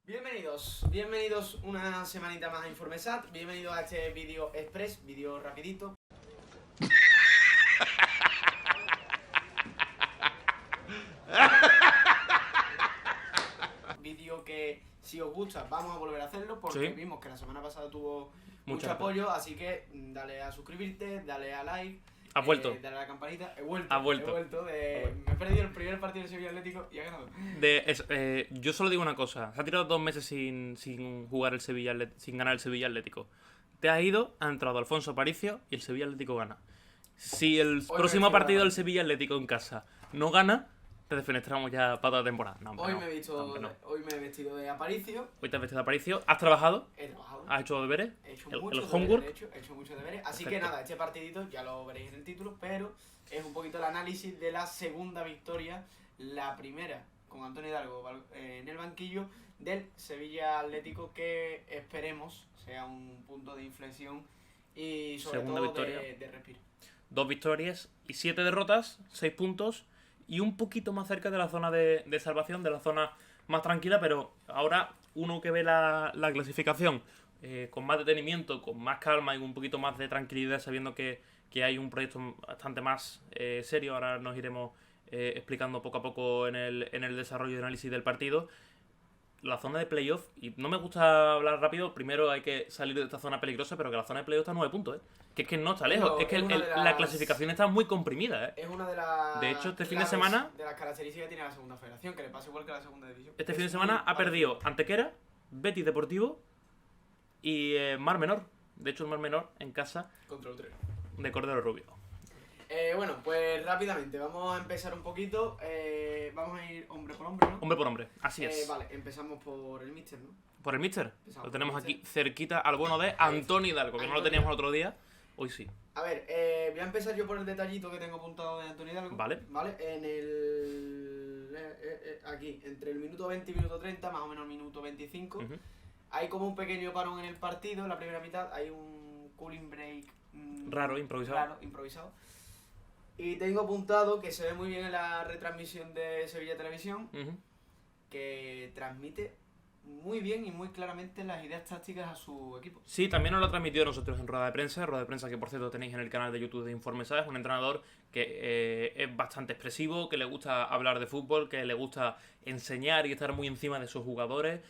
Bienvenidos una semanita más a Informesat, bienvenidos a este vídeo express, vídeo rapidito. Vídeo que si os gusta vamos a volver a hacerlo porque vimos que la semana pasada tuvo mucho apoyo, así que dale a suscribirte, dale a like. Has vuelto. Dale a la campanita. He vuelto. Me he perdido el primer partido del Sevilla Atlético y ha ganado. Yo solo digo una cosa. Se ha tirado 2 meses sin jugar el Sevilla sin ganar el Sevilla Atlético. Te has ido, ha entrado Alfonso Aparicio y el Sevilla Atlético gana. Si el próximo partido del Sevilla Atlético en casa no gana, te defenestramos ya para toda la temporada. No, hoy me he vestido de Aparicio. Hoy te has vestido de Aparicio. ¿Has trabajado? He trabajado. ¿Has hecho deberes? He hecho el muchos homework. deberes, he hecho muchos deberes. Así que nada, este partidito ya lo veréis en el título, pero es un poquito el análisis de la segunda victoria, la primera con Antonio Hidalgo en el banquillo del Sevilla Atlético, que esperemos sea un punto de inflexión y sobre Segunda todo victoria. de respiro. 2 victorias y 7 derrotas, 6 puntos y un poquito más cerca de la zona de salvación, de la zona más tranquila, pero ahora uno que ve la clasificación con más detenimiento, con más calma y un poquito más de tranquilidad, sabiendo que hay un proyecto bastante más serio. Ahora nos iremos explicando poco a poco en el desarrollo y análisis del partido. La zona de playoff, y no me gusta hablar rápido, primero hay que salir de esta zona peligrosa, pero que la zona de playoff está a 9 puntos, que es que no está lejos, es que la clasificación está muy comprimida, Es una de las... De hecho, este fin de semana... De las características que tiene la segunda federación, que le pasa igual que la segunda división. Este fin de semana ha perdido Antequera, Betis Deportivo y Mar Menor. De hecho, el Mar Menor en casa contra el Utrera de Cordero Rubio. Bueno, pues rápidamente, vamos a empezar un poquito. Vamos a ir hombre por hombre, ¿no? Hombre por hombre, así es. Vale, empezamos por el míster, ¿no? ¿Por el míster? Lo tenemos aquí cerquita al bueno de Antonio Hidalgo, que no lo teníamos el otro día. Hoy sí. A ver, voy a empezar yo por el detallito que tengo apuntado de Antonio Hidalgo. Vale. En el... aquí, entre el minuto 20 y minuto 30, más o menos el minuto 25, hay como un pequeño parón en el partido, en la primera mitad, hay un cooling break... Raro, improvisado. Y tengo apuntado que se ve muy bien en la retransmisión de Sevilla Televisión, que transmite muy bien y muy claramente las ideas tácticas a su equipo. Sí, también nos lo ha transmitido nosotros en rueda de prensa que por cierto tenéis en el canal de YouTube de Informesat. Es un entrenador que es bastante expresivo, que le gusta hablar de fútbol, que le gusta enseñar y estar muy encima de sus jugadores.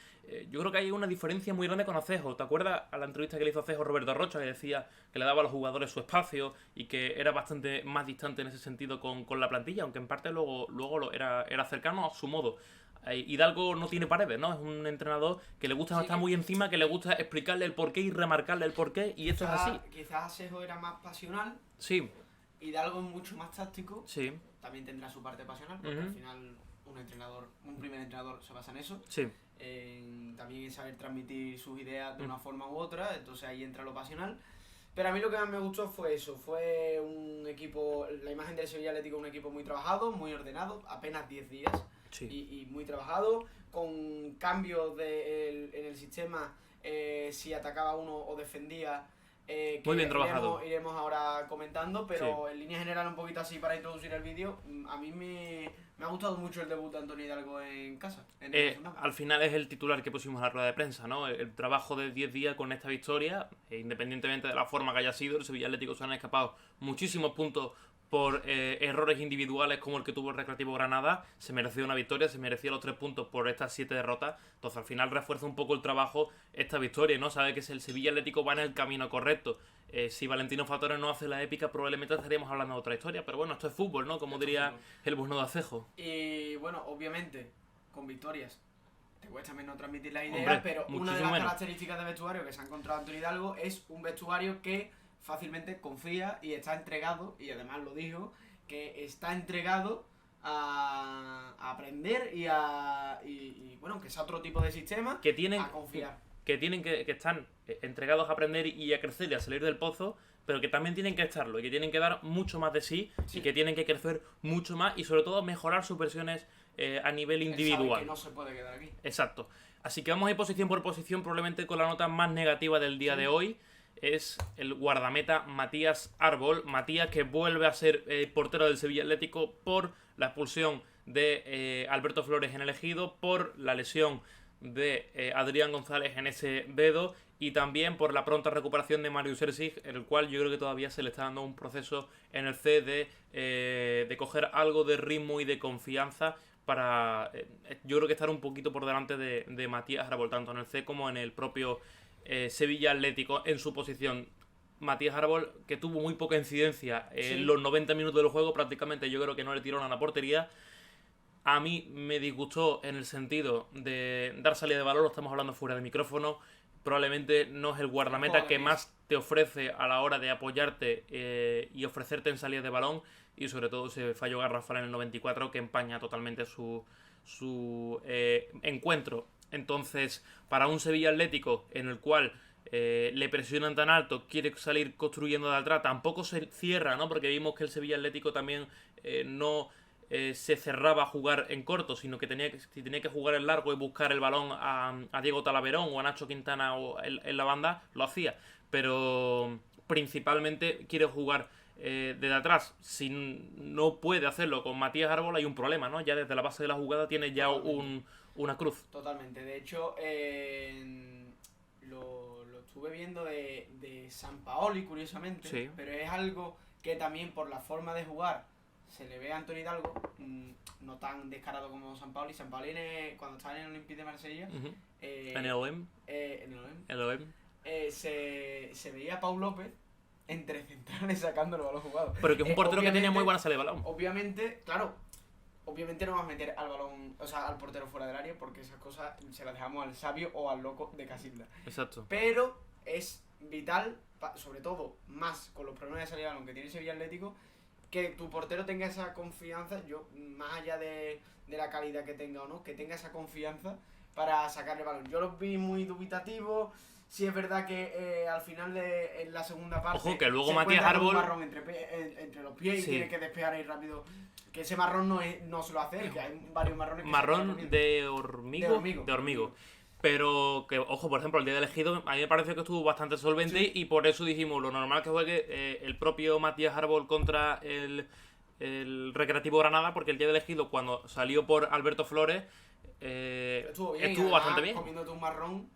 Yo creo que hay una diferencia muy grande con Acejo. ¿Te acuerdas a la entrevista que le hizo Acejo Roberto Rocha, que decía que le daba a los jugadores su espacio y que era bastante más distante en ese sentido con la plantilla, aunque en parte luego era cercano a su modo? Hidalgo no tiene paredes, ¿no? Es un entrenador que le gusta estar muy encima, que le gusta explicarle el porqué y remarcarle el porqué, y esto es así. Quizás Acejo era más pasional. Sí. Hidalgo es mucho más táctico. Sí. También tendrá su parte pasional, porque al final un primer entrenador se basa en eso. Sí. También en saber transmitir sus ideas de una forma u otra, entonces ahí entra lo pasional. Pero a mí lo que más me gustó fue eso, fue un equipo, la imagen del Sevilla Atlético, un equipo muy trabajado, muy ordenado, apenas 10 días. Sí. Y muy trabajado, con cambios en el sistema, si atacaba uno o defendía, que muy bien trabajado. Iremos ahora comentando, pero en línea general un poquito así para introducir el vídeo. A mí me ha gustado mucho el debut de Antonio Hidalgo en casa. Al final es el titular que pusimos en la rueda de prensa, ¿no? El trabajo de 10 días con esta victoria, independientemente de la forma que haya sido, el Sevilla Atlético se han escapado muchísimos puntos por errores individuales como el que tuvo el Recreativo Granada. Se mereció una victoria, se merecía los 3 puntos por estas 7 derrotas. Entonces al final refuerza un poco el trabajo esta victoria, ¿no? Sabe que el Sevilla Atlético va en el camino correcto. Si Valentino Fatore no hace la épica, probablemente estaríamos hablando de otra historia, pero bueno, esto es fútbol, ¿no? Como diría el bueno de Acejo. Y bueno, obviamente, con victorias te cuesta menos transmitir las ideas, pero una de las características de vestuario que se ha encontrado Antonio Hidalgo es un vestuario que fácilmente confía y está entregado, y además lo dijo, que está entregado a aprender y bueno, que sea otro tipo de sistema, que tienen, a confiar. Que están entregados a aprender y a crecer y a salir del pozo, pero que también tienen que estarlo y que tienen que dar mucho más de sí, y que tienen que crecer mucho más y sobre todo mejorar sus versiones a nivel individual. Que no se puede quedar aquí. Exacto. Así que vamos a ir posición por posición, probablemente con la nota más negativa del día de hoy. Es el guardameta Matías Árbol. Matías, que vuelve a ser portero del Sevilla Atlético por la expulsión de Alberto Flores en el Ejido, por la lesión de Adrián González en ese dedo, y también por la pronta recuperación de Marius Erceg, el cual yo creo que todavía se le está dando un proceso en el C de coger algo de ritmo y de confianza para, yo creo que estar un poquito por delante de Matías Árbol, tanto en el C como en el propio Sevilla Atlético en su posición. Matías Árbol, que tuvo muy poca incidencia en los 90 minutos del juego, prácticamente yo creo que no le tiró a la portería. A mí me disgustó en el sentido de dar salida de balón, lo estamos hablando fuera de micrófono. Probablemente no es el guardameta que más te ofrece a la hora de apoyarte y ofrecerte en salida de balón. Y sobre todo ese fallo garrafal en el 94 que empaña totalmente su encuentro. Entonces, para un Sevilla Atlético en el cual le presionan tan alto, quiere salir construyendo de atrás, tampoco se cierra, ¿no? Porque vimos que el Sevilla Atlético también no se cerraba a jugar en corto, sino que si tenía que jugar en largo y buscar el balón a Diego Talaverón o a Nacho Quintana o en la banda, lo hacía. Pero principalmente quiere jugar desde atrás. Si no puede hacerlo con Matías Árbol, hay un problema, ¿no? Ya desde la base de la jugada tiene ya una cruz. Totalmente. De hecho, lo estuve viendo de Sampaoli, curiosamente. Sí. Pero es algo que también por la forma de jugar se le ve a Anthony Hidalgo, no tan descarado como Sampaoli. Sampaoli cuando estaba en el Olympique de Marsella, en el OM, se veía a Pau López entre centrales sacando el balón jugado. Pero que es un portero que tenía muy buena salida de balón. Obviamente no vas a meter al balón, o sea, al portero fuera del área, porque esas cosas se las dejamos al sabio o al loco de Casilda. Exacto. Pero es vital, sobre todo más con los problemas de salida de balón que tiene Sevilla Atlético, que tu portero tenga esa confianza, más allá de la calidad que tenga o no, que tenga esa confianza para sacarle el balón. Yo los vi muy dubitativos. Sí es verdad que al final en la segunda parte ojo, que luego se Matías Árbol un Árbol marrón entre los pies y tiene que despejar ahí rápido. Que ese marrón no se lo hace, que hay varios marrones que marrón de hormigo. Pero que, ojo, por ejemplo, el día del elegido a mí me pareció que estuvo bastante solvente, y por eso dijimos, lo normal que juegue el propio Matías Árbol contra el Recreativo Granada, porque el día del elegido, cuando salió por Alberto Flores, estuvo bastante bien. Comiéndote un marrón,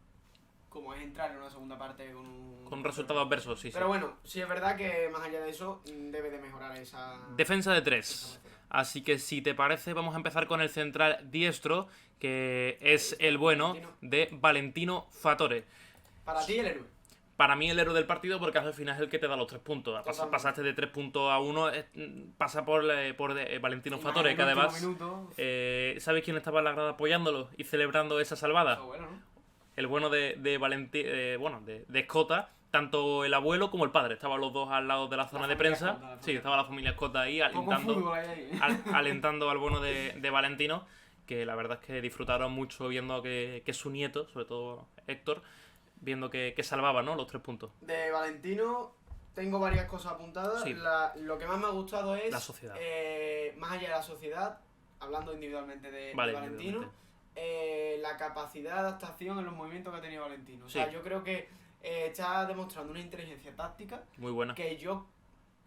como es entrar en una segunda parte con un resultado adverso, sí. Pero bueno, sí es verdad que más allá de eso, debe de mejorar esa... Defensa de 3. Así que si te parece, vamos a empezar con el central diestro, que es el bueno de Valentino Fatore. Para ti el héroe. Para mí el héroe del partido, porque al final es el que te da los 3 puntos. Pasaste de 3 puntos a 1, pasa por Valentino Fatore, que además... ¿Sabes quién estaba en la grada apoyándolo y celebrando esa salvada? Bueno, ¿no? El bueno de Escota. Tanto el abuelo como el padre, estaban los dos al lado de la zona de prensa. Sí, estaba la familia Escota ahí alentando al bueno de Valentino, que la verdad es que disfrutaron mucho viendo que su nieto, sobre todo Héctor, viendo que salvaba, ¿no?, los 3 puntos. De Valentino tengo varias cosas apuntadas. Sí. Lo que más me ha gustado es la sociedad. Más allá de la sociedad, hablando individualmente de Valentino, la capacidad de adaptación en los movimientos que ha tenido Valentino. O sea, yo creo que está demostrando una inteligencia táctica muy buena. Que yo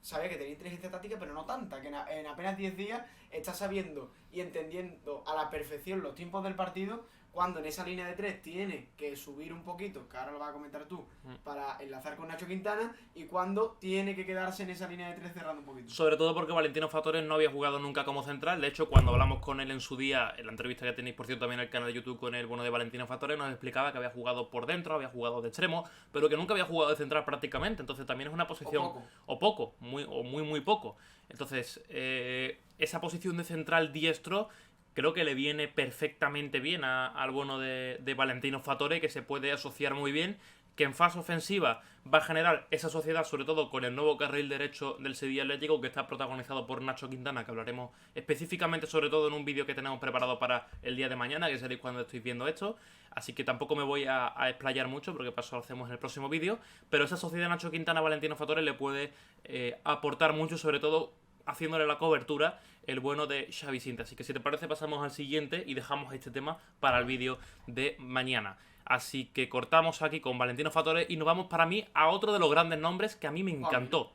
sabía que tenía inteligencia táctica, pero no tanta, que en apenas 10 días está sabiendo y entendiendo a la perfección los tiempos del partido, cuando en esa línea de 3 tiene que subir un poquito, que ahora lo vas a comentar tú, para enlazar con Nacho Quintana, y cuando tiene que quedarse en esa línea de 3 cerrando un poquito. Sobre todo porque Valentino Fatore no había jugado nunca como central. De hecho, cuando hablamos con él en su día, en la entrevista que tenéis, por cierto, también en el canal de YouTube con el bueno de Valentino Fatore, nos explicaba que había jugado por dentro, había jugado de extremo, pero que nunca había jugado de central prácticamente. Entonces también es una posición... muy poco. Entonces, esa posición de central diestro creo que le viene perfectamente bien al bueno de Valentino Fatore, que se puede asociar muy bien, que en fase ofensiva va a generar esa sociedad, sobre todo con el nuevo carril derecho del Sevilla Atlético, que está protagonizado por Nacho Quintana, que hablaremos específicamente, sobre todo en un vídeo que tenemos preparado para el día de mañana, que seréis cuando estéis viendo esto, así que tampoco me voy a explayar mucho, porque paso lo hacemos en el próximo vídeo, pero esa sociedad Nacho Quintana-Valentino Fatore le puede aportar mucho, sobre todo haciéndole la cobertura el bueno de Xavi Sinta. Así que si te parece pasamos al siguiente y dejamos este tema para el vídeo de mañana. Así que cortamos aquí con Valentino Fatore y nos vamos para mí a otro de los grandes nombres que a mí me encantó,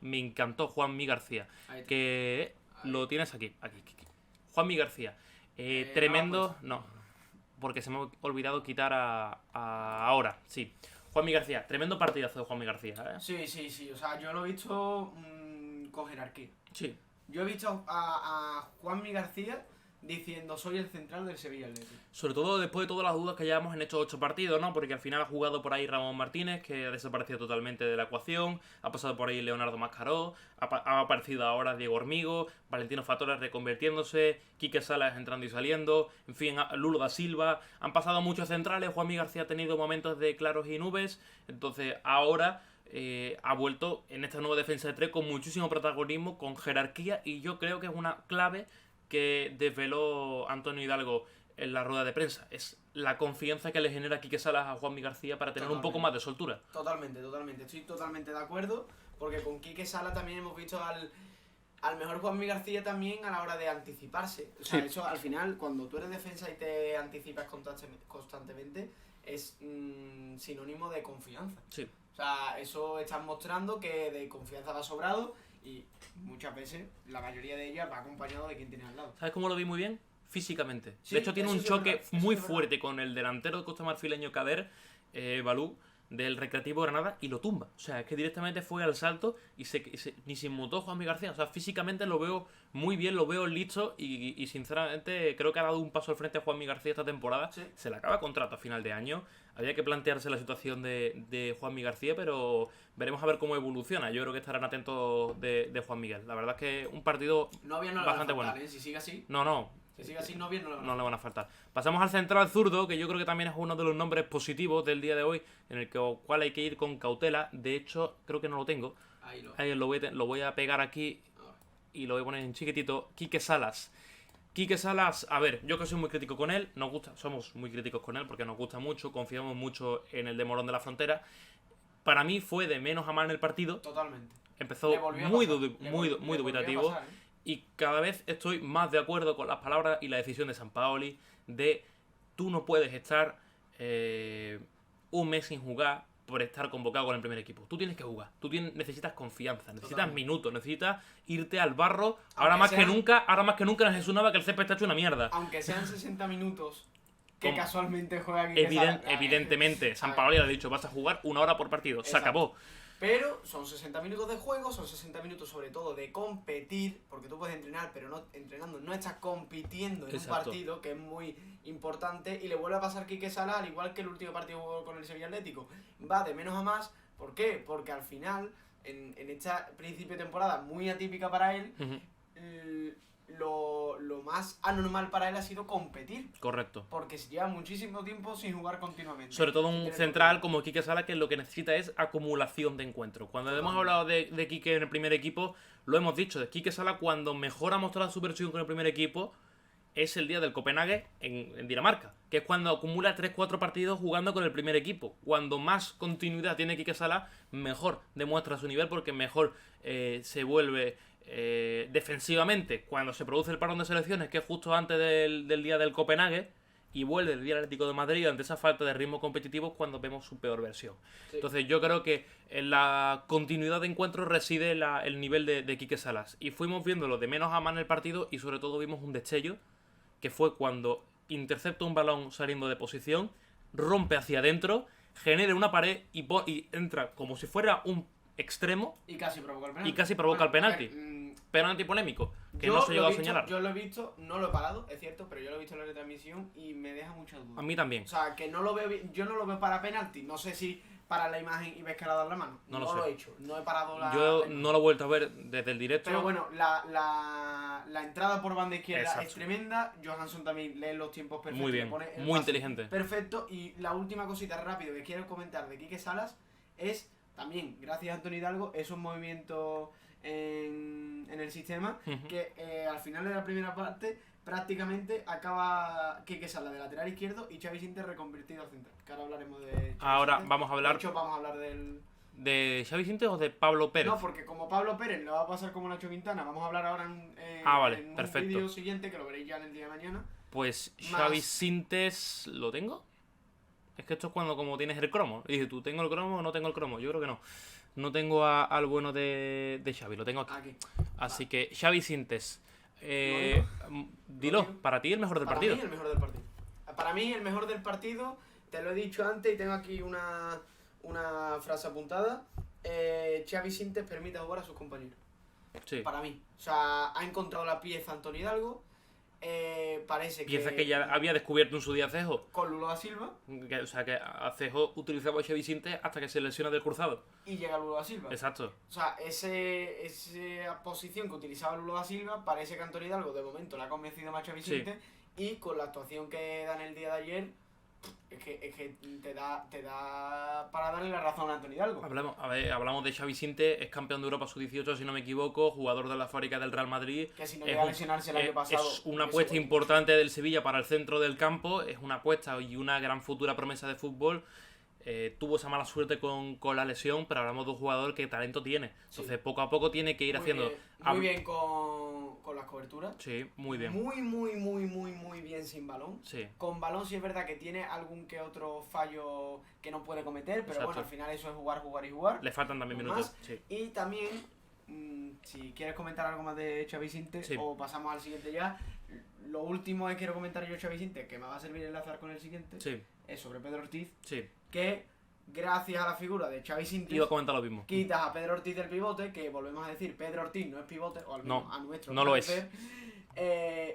Juanmi García, que lo tienes aquí. Juanmi García, tremendo, no, porque se me ha olvidado quitar ahora, sí. Juanmi García, tremendo partidazo de Juanmi García, ¿eh? Sí, o sea, yo lo he visto con jerarquía. Sí. Yo he visto a Juanmi García diciendo soy el central del Sevilla Atlético. Sobre todo después de todas las dudas que llevamos en estos 8 partidos, ¿no? Porque al final ha jugado por ahí Ramón Martínez, que ha desaparecido totalmente de la ecuación, ha pasado por ahí Leonardo Mascaró, ha aparecido ahora Diego Hormigo, Valentino Fatore reconvirtiéndose, Quique Salas entrando y saliendo, en fin, Lulo da Silva, han pasado muchos centrales, Juanmi García ha tenido momentos de claros y nubes, entonces ahora ha vuelto en esta nueva defensa de 3 con muchísimo protagonismo, con jerarquía, y yo creo que es una clave que desveló Antonio Hidalgo en la rueda de prensa. Es la confianza que le genera Quique Salas a Juanmi García para tener un poco más de soltura. Totalmente. Estoy totalmente de acuerdo, porque con Quique Salas también hemos visto al mejor Juanmi García también a la hora de anticiparse. O sea, eso al final, cuando tú eres defensa y te anticipas constantemente, es sinónimo de confianza. Sí. O sea, eso estás mostrando que de confianza va sobrado, y muchas veces, la mayoría de ellas, va acompañado de quien tienes al lado. ¿Sabes cómo lo vi muy bien? Físicamente. Sí, de hecho, tiene un choque muy fuerte verdad. con el delantero costamarfileño Kader, Balú, del Recreativo Granada, y lo tumba. O sea, es que directamente fue al salto y ni se inmutó Juanmi García. O sea, físicamente lo veo muy bien, lo veo listo y sinceramente creo que ha dado un paso al frente a Juanmi García esta temporada. Sí. Se le acaba contrato a final de año. Había que plantearse la situación de Juanmi García, pero veremos a ver cómo evoluciona. Yo creo que estarán atentos de Juan Miguel. La verdad es que un partido bastante bueno. Si sigue así. No. Si sigue así, no le van a faltar. Pasamos al central zurdo, que yo creo que también es uno de los nombres positivos del día de hoy, en el cual hay que ir con cautela. De hecho, creo que no lo tengo. Ahí lo voy a pegar aquí y lo voy a poner en chiquitito. Quique Salas. Quique Salas, a ver, yo que soy muy crítico con él, somos muy críticos con él porque nos gusta mucho, confiamos mucho en el de Morón de la Frontera. Para mí fue de menos a más en el partido. Totalmente. Empezó muy dubitativo. Y cada vez estoy más de acuerdo con las palabras y la decisión de Sampaoli de tú no puedes estar un mes sin jugar por estar convocado con el primer equipo. Tú tienes que jugar. Necesitas confianza, necesitas minutos, necesitas irte al barro. Ahora más que nunca en Jesús Nava, que el césped está hecho una mierda. Aunque sean 60 minutos que casualmente juega aquí. Evidentemente, Sampaoli le ha dicho, vas a jugar 1 hora por partido. Exacto. Se acabó. Pero son 60 minutos de juego, son 60 minutos sobre todo de competir, porque tú puedes entrenar, pero no entrenando, no estás compitiendo en un partido, que es muy importante, y le vuelve a pasar Quique Salas, al igual que el último partido jugó con el Sevilla Atlético. Va de menos a más, ¿por qué? Porque al final, en esta principio de temporada muy atípica para él, lo más anormal para él ha sido competir. Correcto. Porque lleva muchísimo tiempo sin jugar continuamente. Sobre todo un central como Quique Salas, que lo que necesita es acumulación de encuentros. Cuando hemos hablado de Quique en el primer equipo, lo hemos dicho, de Quique Salas cuando mejor ha mostrado su versión con el primer equipo es el día del Copenhague en Dinamarca, que es cuando acumula 3-4 partidos jugando con el primer equipo. Cuando más continuidad tiene Quique Salas, mejor demuestra su nivel, porque mejor se vuelve defensivamente cuando se produce el parón de selecciones, que es justo antes del día del Copenhague, y vuelve el día del Atlético de Madrid ante esa falta de ritmo competitivo cuando vemos su peor versión. Sí. Entonces yo creo que en la continuidad de encuentros reside el nivel de Quique Salas, y fuimos viéndolo de menos a más en el partido, y sobre todo vimos un destello que fue cuando intercepta un balón saliendo de posición, rompe hacia adentro, genera una pared y entra como si fuera un extremo y casi provoca el penalti. Penalti polémico, que no se llegó a señalar. Yo lo he visto, no lo he parado, es cierto, pero yo lo he visto en la retransmisión y me deja muchas dudas. A mí también. O sea, que no lo veo, yo no lo veo para penalti. No sé si para la imagen y ves que le ha dado la mano. No lo he hecho, no he parado Yo no lo he vuelto a ver desde el directo. Pero bueno, la entrada por banda izquierda es tremenda. Johansson también lee los tiempos perfectos. Muy bien, muy inteligente. Perfecto. Y la última cosita rápido que quiero comentar de Quique Salas es también, gracias a Antonio Hidalgo, esos movimientos en el sistema, que al final de la primera parte prácticamente acaba Quique Salas de lateral izquierdo y Xavi Sintes reconvertido al central. Que ahora hablaremos de Xavi ahora Sintes. Vamos a hablar. De hecho, vamos a hablar del... ¿De Xavi Sintes o de Pablo Pérez? No, porque como Pablo Pérez le va a pasar como Nacho Quintana, vamos a hablar ahora vale, en un vídeo siguiente que lo veréis ya en el día de mañana. Pues Xavi Sintes, ¿lo tengo? Es que esto es cuando como tienes el cromo. Y dices, ¿tú tengo el cromo o no tengo el cromo? Yo creo que no. No tengo al bueno de Xavi, lo tengo aquí. Así que Xavi Sintes, dilo, para ti el mejor del partido. Para mí el mejor del partido. para mí el mejor del partido, te lo he dicho antes y tengo aquí una frase apuntada. Xavi Sintes permite jugar a sus compañeros. Sí. Para mí. O sea, ha encontrado la pieza Antonio Hidalgo. Parece pieza que ya había descubierto en su día Cejo. Con Lulo da Silva. O sea, que a Cejo utilizaba a Xavi Sintes hasta que se lesiona del cruzado. Y llega Lulo da Silva. Exacto. O sea, esa posición que utilizaba Lulo da Silva, parece que Antonio Hidalgo de momento le ha convencido más a Xavi Sintes. Y con la actuación que da en el día de ayer, es que te da para darle la razón a Antonio Hidalgo. Hablamos de Xavi Sintes, es campeón de Europa sub-18, si no me equivoco, jugador de la fábrica del Real Madrid. Que si no llega a lesionarse el año pasado. Es una apuesta importante del Sevilla para el centro del campo, es una apuesta y una gran futura promesa de fútbol. Tuvo esa mala suerte con la lesión, pero hablamos de un jugador que talento tiene. Entonces, poco a poco tiene que ir haciendo... Muy bien con las coberturas. Sí, muy bien. Muy bien sin balón. Sí. Con balón sí es verdad que tiene algún que otro fallo que no puede cometer, pero bueno, al final eso es jugar. Le faltan también minutos. Sí. Y también, si quieres comentar algo más de Xavi Sintes, o pasamos al siguiente ya. Lo último que quiero comentar yo de Xavi Sintes, que me va a servir enlazar con el siguiente, es sobre Pedro Ortiz. Sí. Que gracias a la figura de Xavi Sintes, iba a comentar lo mismo. Quitas a Pedro Ortiz del pivote, que volvemos a decir, Pedro Ortiz no es pivote, o al menos a nuestro no lo es.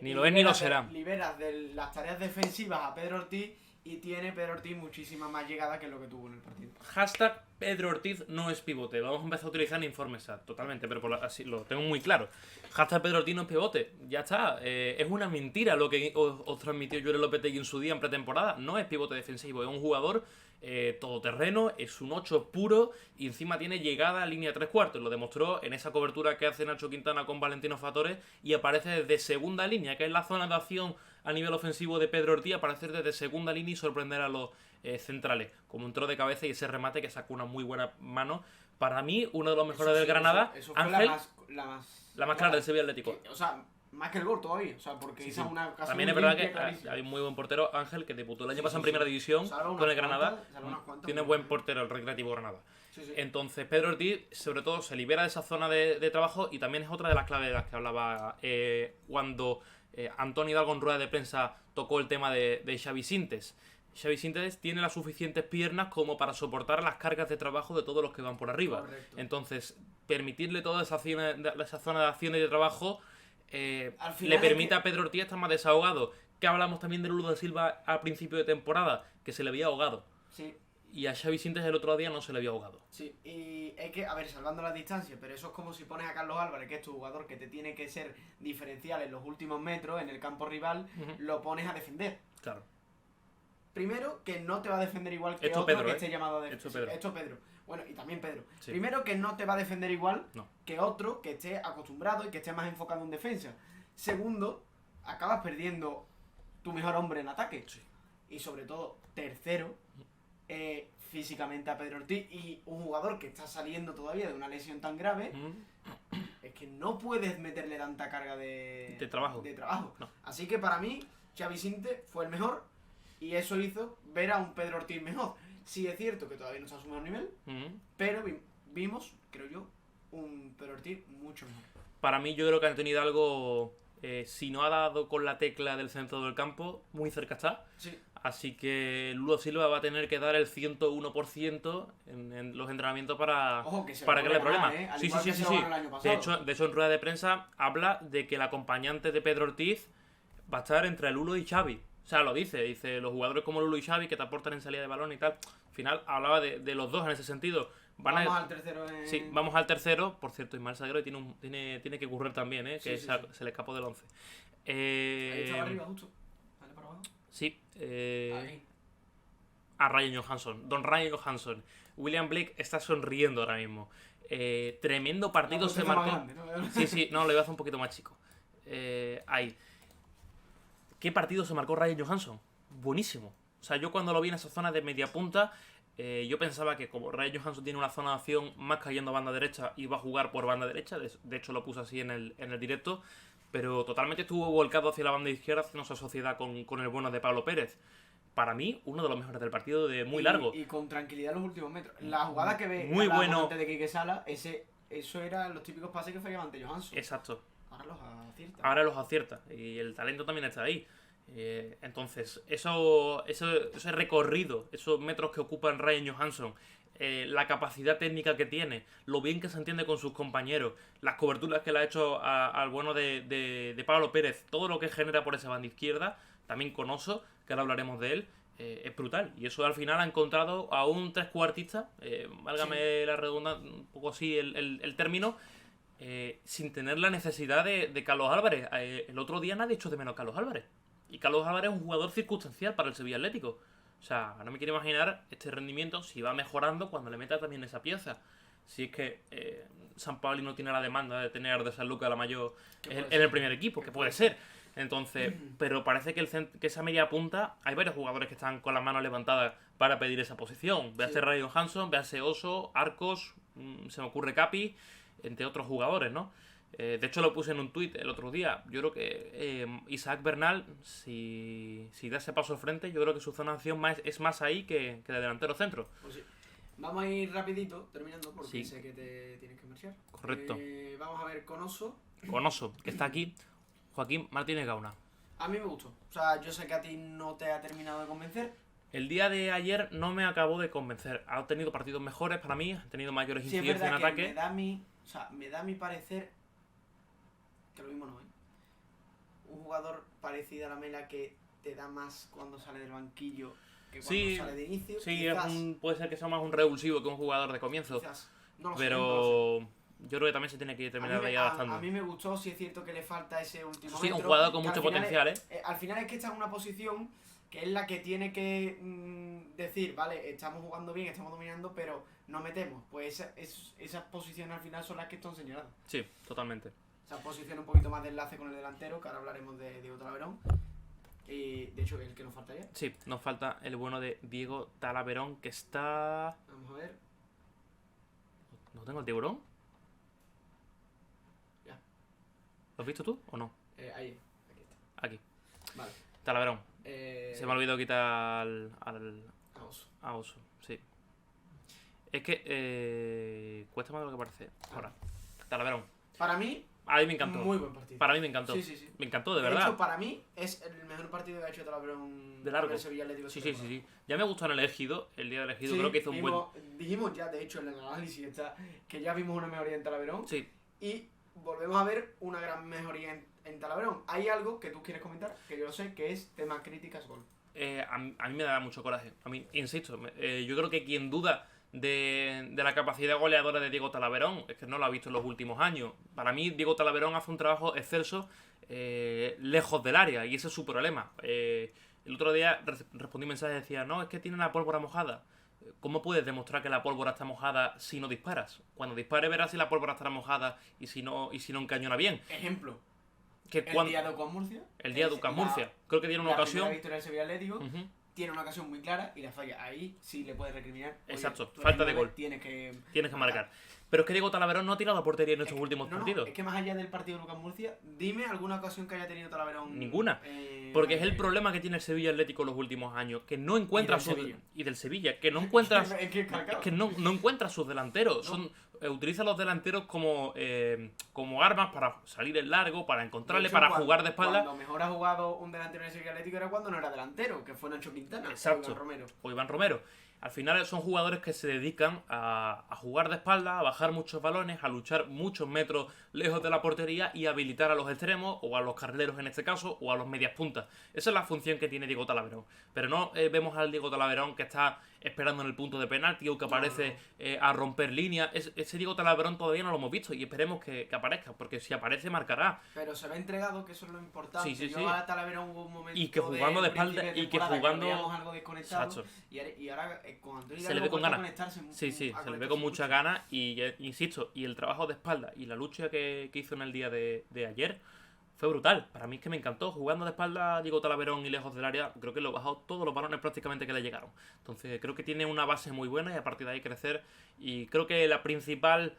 Ni lo es ni lo será. Liberas de las tareas defensivas a Pedro Ortiz y tiene Pedro Ortiz muchísima más llegada que lo que tuvo en el partido. Hashtag Pedro Ortiz no es pivote. Vamos a empezar a utilizar en informes totalmente, pero así lo tengo muy claro. Hashtag Pedro Ortiz no es pivote. Ya está. Es una mentira lo que os transmitió Joel Lopetegui en su día en pretemporada. No es pivote defensivo, es un jugador todoterreno, es un 8 puro y encima tiene llegada a línea 3/4. Lo demostró en esa cobertura que hace Nacho Quintana con Valentino Fatore y aparece desde segunda línea, que es la zona de acción a nivel ofensivo de Pedro Ortiz, aparecer desde segunda línea y sorprender a los centrales, como entró de cabeza y ese remate que sacó una muy buena mano. Para mí, uno de los mejores del Granada, eso fue Ángel, la más clara del Sevilla Atlético. O sea, más que el gol todavía, o sea, porque esa una ocasión. También es verdad que hay un muy buen portero, Ángel, que debutó el año pasado en Primera División con el Granada. Tiene buen portero el Recreativo Granada. Entonces, Pedro Ortiz, sobre todo, se libera de esa zona de trabajo y también es otra de las claves de las que hablaba cuando Antonio Hidalgo en rueda de prensa tocó el tema de Xavi Sintes. Xavi Sintes tiene las suficientes piernas como para soportar las cargas de trabajo de todos los que van por arriba. Correcto. Entonces, permitirle toda esa zona de acción y de trabajo le permite a Pedro Ortiz estar más desahogado. Que hablamos también de Lulo da Silva al principio de temporada, que se le había ahogado. Sí. Y a Xavi Sintes el otro día no se le había ahogado. Sí, y es que, a ver, salvando las distancias, pero eso es como si pones a Carlos Álvarez, que es tu jugador que te tiene que ser diferencial en los últimos metros, en el campo rival, lo pones a defender. Claro. Primero, que no te va a defender igual que Esto otro Pedro, que esté llamado a defender. Esto Pedro. Bueno, y también Pedro. Sí. Primero, que no te va a defender igual No. que otro que esté acostumbrado y que esté más enfocado en defensa. Segundo, acabas perdiendo tu mejor hombre en ataque. Sí. Y sobre todo, tercero, físicamente a Pedro Ortiz, y un jugador que está saliendo todavía de una lesión tan grave, es que no puedes meterle tanta carga de trabajo. No. Así que para mí, Xavi Sintes fue el mejor y eso hizo ver a un Pedro Ortiz mejor. Sí es cierto que todavía no está a su mejor nivel, pero vimos, creo yo, un Pedro Ortiz mucho mejor. Para mí, yo creo que Antonio Hidalgo, si no ha dado con la tecla del centro del campo, muy cerca está. Sí. Así que Lulo Silva va a tener que dar el 101% en los entrenamientos para que le problema. Sí. De hecho, en rueda de prensa habla de que el acompañante de Pedro Ortiz va a estar entre Lulo y Xavi. O sea, lo dice los jugadores como Lulo y Xavi que te aportan en salida de balón y tal. Al final hablaba de los dos en ese sentido. Vamos al tercero. Sí, vamos al tercero. Por cierto, Ismael Saguero tiene que currar también, que se le escapó del 11. Ahí estaba arriba, justo. Dale para abajo. Sí. Ahí. A Ryan Johansson. Don Ryan Johansson. William Blake está sonriendo ahora mismo. Tremendo partido se marcó. Grande, ¿no? Sí, no, lo iba a hacer un poquito más chico. Ahí. ¿Qué partido se marcó Ryan Johansson? Buenísimo. O sea, yo cuando lo vi en esa zona de media punta, yo pensaba que como Ryan Johansson tiene una zona de acción más cayendo a banda derecha, iba a jugar por banda derecha. De hecho, lo puse así en el directo. Pero totalmente estuvo volcado hacia la banda izquierda, haciendo esa sociedad con el bueno de Pablo Pérez. Para mí, uno de los mejores del partido de muy largo. Y con tranquilidad en los últimos metros. La jugada que ve muy bueno antes de Quique Sala, eso eran los típicos pases que fallaba ante Johansson. Exacto. Ahora los acierta. Ahora los acierta. Y el talento también está ahí. Entonces, ese recorrido, esos metros que ocupa Ryan Johansson, la capacidad técnica que tiene, lo bien que se entiende con sus compañeros, las coberturas que le ha hecho al bueno de Pablo Pérez, todo lo que genera por esa banda izquierda, también con Oso, que ahora hablaremos de él, es brutal. Y eso al final ha encontrado a un trescuartista, válgame la redundancia, un poco así el término, sin tener la necesidad de Carlos Álvarez. El otro día nadie echó de menos a Carlos Álvarez. Y Carlos Álvarez es un jugador circunstancial para el Sevilla Atlético. O sea, no me quiero imaginar este rendimiento si va mejorando cuando le meta también esa pieza. Si es que San Paoli no tiene la demanda de tener de San Lucas la mayor en el primer equipo, que puede ser. Entonces, pero parece que esa media punta, hay varios jugadores que están con las manos levantadas para pedir esa posición. Véase Ryan Johansson, véase Oso, Arcos, se me ocurre Capi, entre otros jugadores, ¿no? De hecho lo puse en un tuit el otro día. Yo creo que Isaac Bernal, si da ese paso al frente, yo creo que su zona de acción es más ahí que de delantero centro. Pues sí. Vamos a ir rapidito, terminando, porque sé que te tienes que marchar. Correcto. Vamos a ver con Oso. Con Oso, que está aquí, Joaquín Martínez Gauna. A mí me gustó. O sea, yo sé que a ti no te ha terminado de convencer. El día de ayer no me acabó de convencer. Ha tenido partidos mejores para mí, ha tenido mayores incidencias en ataque. Me da mi parecer que lo mismo no, ¿eh? Un jugador parecido a la Mela que te da más cuando sale del banquillo que cuando sale de inicio. Sí, quizás, puede ser que sea más un revulsivo que un jugador de comienzo. Quizás, no lo pero sé. Yo creo que también se tiene que terminar de ir adaptando. A mí me gustó, sí es cierto que le falta ese último sí, metro. Un jugador con mucho potencial, Al final es que está en una posición que es la que tiene que decir, vale, estamos jugando bien, estamos dominando, pero no metemos. Pues esas posiciones al final son las que están señaladas. Sí, totalmente. Esa posición un poquito más de enlace con el delantero, que ahora hablaremos de Diego Talaverón. Y de hecho, el que nos faltaría. Sí, nos falta el bueno de Diego Talaverón, que está... Vamos a ver. ¿No tengo el tiburón? Ya. ¿Lo has visto tú o no? Ahí, aquí está. Aquí. Vale. Talaverón. Se me ha olvidado quitar a Oso, sí. Es que cuesta más de lo que parece. Ahora, Talaverón. Para mí, a mí me encantó. Muy buen partido. Para mí me encantó. Sí. Me encantó, de verdad. De hecho, para mí es el mejor partido que ha hecho Talaverón de largo. En el Sevilla Atlético. Sí. Ya me gustó en el Ejido, el día del Ejido. Creo que hizo un buen... Dijimos ya, de hecho, en el análisis que ya vimos una mejoría en Talaverón. Sí. Y volvemos a ver una gran mejoría en Talaverón. Hay algo que tú quieres comentar, que yo sé, que es tema críticas gol. A mí me da mucho coraje. A mí, insisto, yo creo que quien duda de la capacidad goleadora de Diego Talaverón es que no lo ha visto en los últimos años. Para mí, Diego Talaverón hace un trabajo excelso lejos del área, y ese es su problema. El otro día respondí un mensaje y decía, no, es que tiene la pólvora mojada. ¿Cómo puedes demostrar que la pólvora está mojada si no disparas? Cuando dispares verás si la pólvora estará mojada y si no encañona bien. Ejemplo. El día de Ucán Murcia. El día de Ucán Murcia. Creo que tiene una ocasión. La victoria del Sevilla Atlético. Tiene una ocasión muy clara y la falla. Ahí sí le puedes recriminar. Exacto, falta de gol. Tienes que marcar. Pero es que Diego Talaverón no ha tirado a portería en estos últimos partidos. Es que más allá del partido de Lucas Murcia, dime alguna ocasión que haya tenido Talaverón. Ninguna. Porque es el problema que tiene el Sevilla Atlético en los últimos años. Que no encuentra y del Sevilla. Que no encuentra. que no encuentra sus delanteros. Utiliza los delanteros como armas para salir en largo, para encontrarle, para jugar de espalda. Cuando mejor ha jugado un delantero en el Sevilla Atlético era cuando no era delantero, que fue Nacho Quintana. Exacto. O Iván Romero. Al final son jugadores que se dedican a jugar de espalda, a bajar muchos balones, a luchar muchos metros lejos de la portería y a habilitar a los extremos, o a los carrileros en este caso, o a los medias puntas. Esa es la función que tiene Diego Talaverón. Pero no vemos al Diego Talaverón que está esperando en el punto de penalti o que aparece a romper líneas. Ese Diego Talaverón todavía no lo hemos visto y esperemos que aparezca, porque si aparece marcará. Pero se ve entregado, que eso es lo importante. Sí. A Talaverón hubo un momento y que jugando de espalda y que jugando... algo desconectado. Y ahora con Antonio se le ve con ganas. Se le ve con muchas ganas y insisto, y el trabajo de espalda y la lucha que hizo en el día de ayer fue brutal. Para mí es que me encantó. Jugando de espalda, Diego Talaverón y lejos del área, creo que lo bajó todos los balones prácticamente que le llegaron. Entonces creo que tiene una base muy buena y a partir de ahí crecer. Y creo que el principal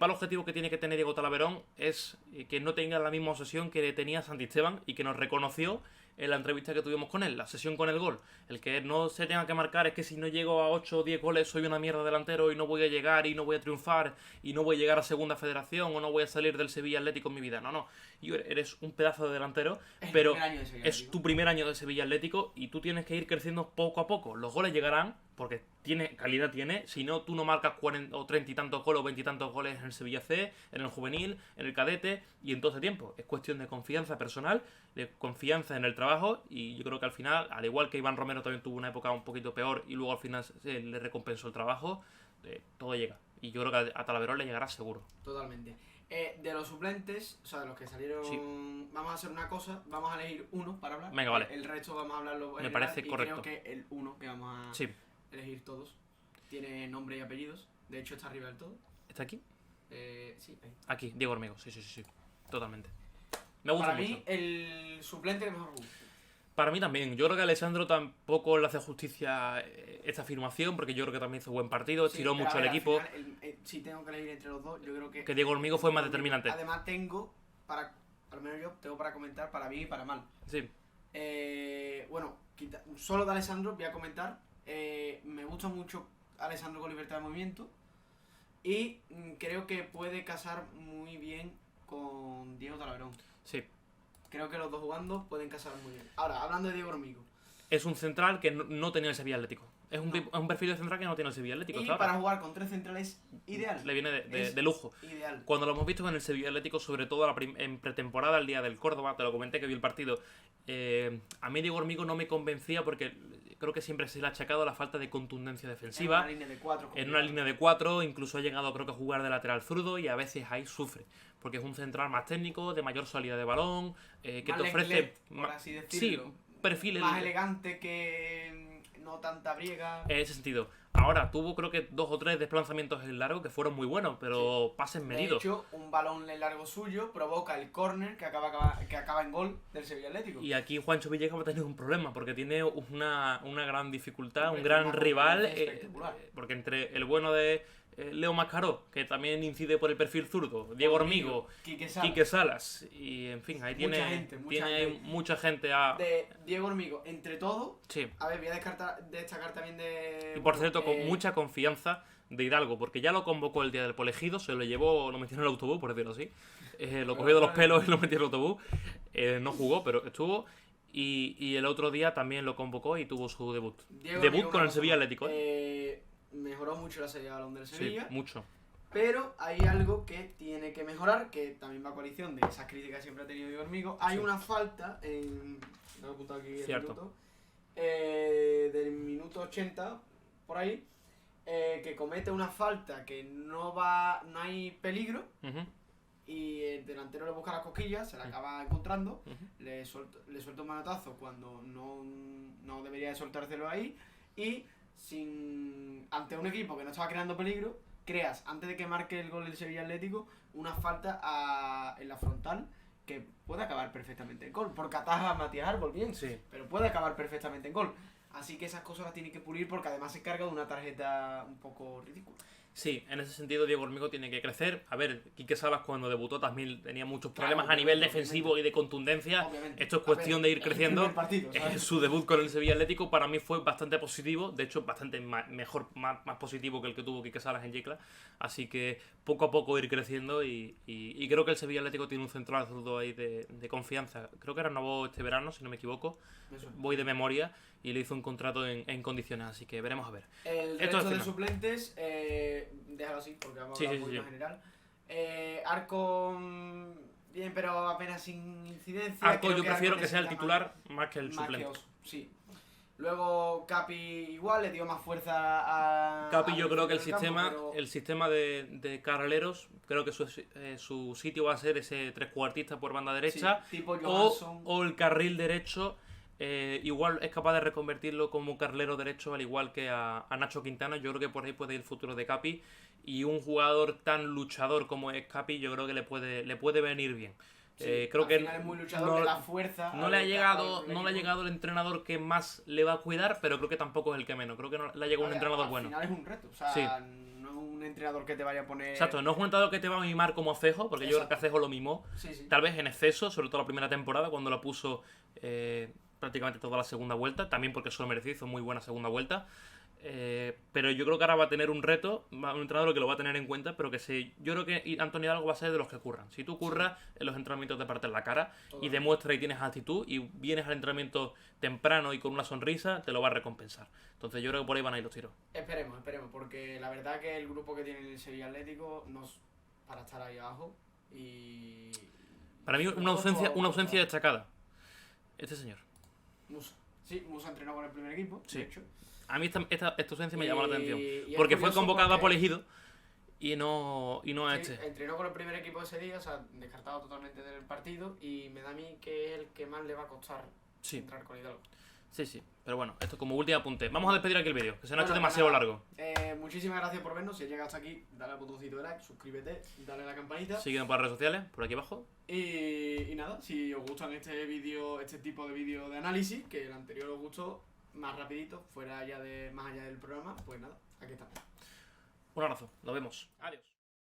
objetivo que tiene que tener Diego Talaverón es que no tenga la misma obsesión que tenía Santi Esteban y que nos reconoció en la entrevista que tuvimos con él, la sesión con el gol. El que no se tenga que marcar es que si no llego a 8 o 10 goles soy una mierda delantero y no voy a llegar y no voy a triunfar y no voy a llegar a segunda federación o no voy a salir del Sevilla Atlético en mi vida. No. Eres un pedazo de delantero, pero es tu primer año de Sevilla Atlético y tú tienes que ir creciendo poco a poco. Los goles llegarán porque calidad tiene, si no, tú no marcas 40 o 30 y tantos goles o 20 y tantos goles en el Sevilla C, en el juvenil, en el cadete y en todo ese tiempo. Es cuestión de confianza personal, de confianza en el trabajo y yo creo que al final, al igual que Iván Romero también tuvo una época un poquito peor y luego al final se le recompensó el trabajo, todo llega. Y yo creo que a Talaverón le llegará seguro. Totalmente. De los suplentes, o sea, de los que salieron, sí. Vamos a hacer una cosa, vamos a elegir uno para hablar. Venga, vale. El resto vamos a hablarlo. Me parece correcto. Creo que el uno que vamos a elegir todos tiene nombre y apellidos. De hecho, está arriba del todo. ¿Está aquí? Sí, ahí. Aquí, Diego Hormigo, sí. Totalmente. Me gusta mucho. Para mí, mucho. el suplente que mejor me gusta. Para mí también. Yo creo que Alessandro tampoco le hace justicia esta afirmación, porque yo creo que también hizo buen partido, estiró mucho el equipo. Si tengo que elegir entre los dos, yo creo que Diego Hormigo fue más determinante. Además al menos yo tengo para comentar para bien y para mal. Sí. Bueno, solo de Alessandro voy a comentar. Me gusta mucho Alessandro con libertad de movimiento y creo que puede casar muy bien con Diego Talaverón. Sí. Creo que los dos jugando pueden casar muy bien. Ahora, hablando de Diego Hormigo. Es un central que no tenía el Sevilla Atlético. Es un perfil de central que no tiene el Sevilla Atlético. Y para jugar con 3 centrales, ideal. Le viene de lujo. Ideal. Cuando lo hemos visto con el Sevilla Atlético, sobre todo en pretemporada, el día del Córdoba, te lo comenté que vi el partido. A mí Diego Hormigo no me convencía porque creo que siempre se le ha achacado la falta de contundencia defensiva. En una línea de 4. En una línea de 4, incluso ha llegado creo que a jugar de lateral zurdo y a veces ahí sufre. Porque es un central más técnico, de mayor salida de balón, que te ofrece... por así decirlo. Sí, perfiles... Más elegante que no tanta briega. En ese sentido. Ahora, tuvo creo que 2 o 3 desplazamientos en largo que fueron muy buenos, pero pases medidos. De hecho, un balón en largo suyo provoca el córner que acaba en gol del Sevilla Atlético. Y aquí Juancho Villegas va a tener un problema, porque tiene una gran dificultad, un gran rival, porque entre el bueno de Leo Mascaró, que también incide por el perfil zurdo, Diego Hormigo, Quique Salas, y en fin, ahí tiene mucha gente de Diego Hormigo, entre todo. Sí. A ver, voy a destacar también de... Y por cierto, con mucha confianza de Hidalgo, porque ya lo convocó el día del Polegido, se lo llevó, lo metió en el autobús, por decirlo así, lo cogió de los pelos y lo metió en el autobús, no jugó, pero estuvo... Y el otro día también lo convocó y tuvo su debut. Debut con el Sevilla Atlético. Mejoró mucho la salida de balón del Sevilla. Sí, mucho. Pero hay algo que tiene que mejorar, que también va a coalición de esas críticas que siempre ha tenido Diego Hormigo. Hay una falta en... Lo he apuntado aquí el minuto. Del minuto 80, por ahí, que comete una falta que no hay peligro. Y el delantero le busca las cosquillas, se la acaba encontrando, le suelta un manotazo cuando no debería de soltárselo ahí y ante un equipo que no estaba creando peligro, creas, antes de que marque el gol del Sevilla Atlético, una falta en la frontal que puede acabar perfectamente en gol, porque ataja a Matías Árbol bien, pero puede acabar perfectamente en gol. Así que esas cosas las tiene que pulir porque además se carga de una tarjeta un poco ridícula. Sí, en ese sentido Diego Hormigo tiene que crecer. A ver, Quique Salas cuando debutó también tenía muchos problemas a nivel defensivo y de contundencia. Esto es cuestión de ir creciendo. Su debut con el Sevilla Atlético para mí fue bastante positivo, de hecho bastante mejor, más positivo que el que tuvo Quique Salas en Yecla. Así que poco a poco ir creciendo y creo que el Sevilla Atlético tiene un central zurdo ahí de confianza. Creo que renovó este verano, si no me equivoco. Voy de memoria y le hizo un contrato en condiciones, así que veremos a ver. El resto de suplentes, déjalo así porque vamos a hablar un poquito en general. Arco, bien, pero apenas sin incidencia. Arco yo prefiero que sea el titular más que el suplente. Sí. Luego Capi igual, le dio más fuerza a... Capi yo creo que el sistema de carrileros, creo que su sitio va a ser ese trecuartista por banda derecha, tipo o el carril derecho. Igual es capaz de reconvertirlo como carrilero derecho, al igual que a Nacho Quintana. Yo creo que por ahí puede ir el futuro de Capi, y un jugador tan luchador como es Capi yo creo que le puede venir bien. Creo que es muy luchador, de la fuerza. No le ha llegado el entrenador que más le va a cuidar, pero creo que tampoco es el que menos. Creo que no le ha llegado un entrenador bueno. Al final es un reto, o sea, no es un entrenador que te vaya a poner... Exacto, no es un entrenador que te va a mimar como a Cejo, porque yo creo que a Cejo lo mimó, tal vez en exceso, sobre todo la primera temporada, cuando lo puso prácticamente toda la segunda vuelta, también porque se lo mereció, hizo muy buena segunda vuelta. Pero yo creo que ahora va a tener un reto, un entrenador que lo va a tener en cuenta, pero yo creo que Antonio Hidalgo va a ser de los que curran. Si tú curras en los entrenamientos, te partes la cara y demuestras y tienes actitud y vienes al entrenamiento temprano y con una sonrisa, te lo va a recompensar. Entonces yo creo que por ahí van a ir los tiros. Esperemos, porque la verdad que el grupo que tiene el Sevilla Atlético nos para estar ahí abajo y... Para mí una ausencia destacada. Este señor. Musa. Sí, Musa entrenó con el primer equipo, sí. De hecho. A mí esta ausencia me llamó la atención. Porque fue convocado a Elegido y no a este. Entrenó con el primer equipo ese día, o sea, descartado totalmente del partido. Y me da a mí que es el que más le va a costar entrar con Hidalgo. Sí. Pero bueno, esto como último apunte. Vamos a despedir aquí el vídeo, que se nos ha hecho demasiado largo. Muchísimas gracias por vernos. Si has llegado hasta aquí, dale al botoncito de like, suscríbete, dale a la campanita. Síguenos por las redes sociales, por aquí abajo. Y nada, si os gustan este tipo de vídeos de análisis, que el anterior os gustó, más rapidito, más allá del programa, pues nada, aquí está. Un abrazo, nos vemos. Adiós.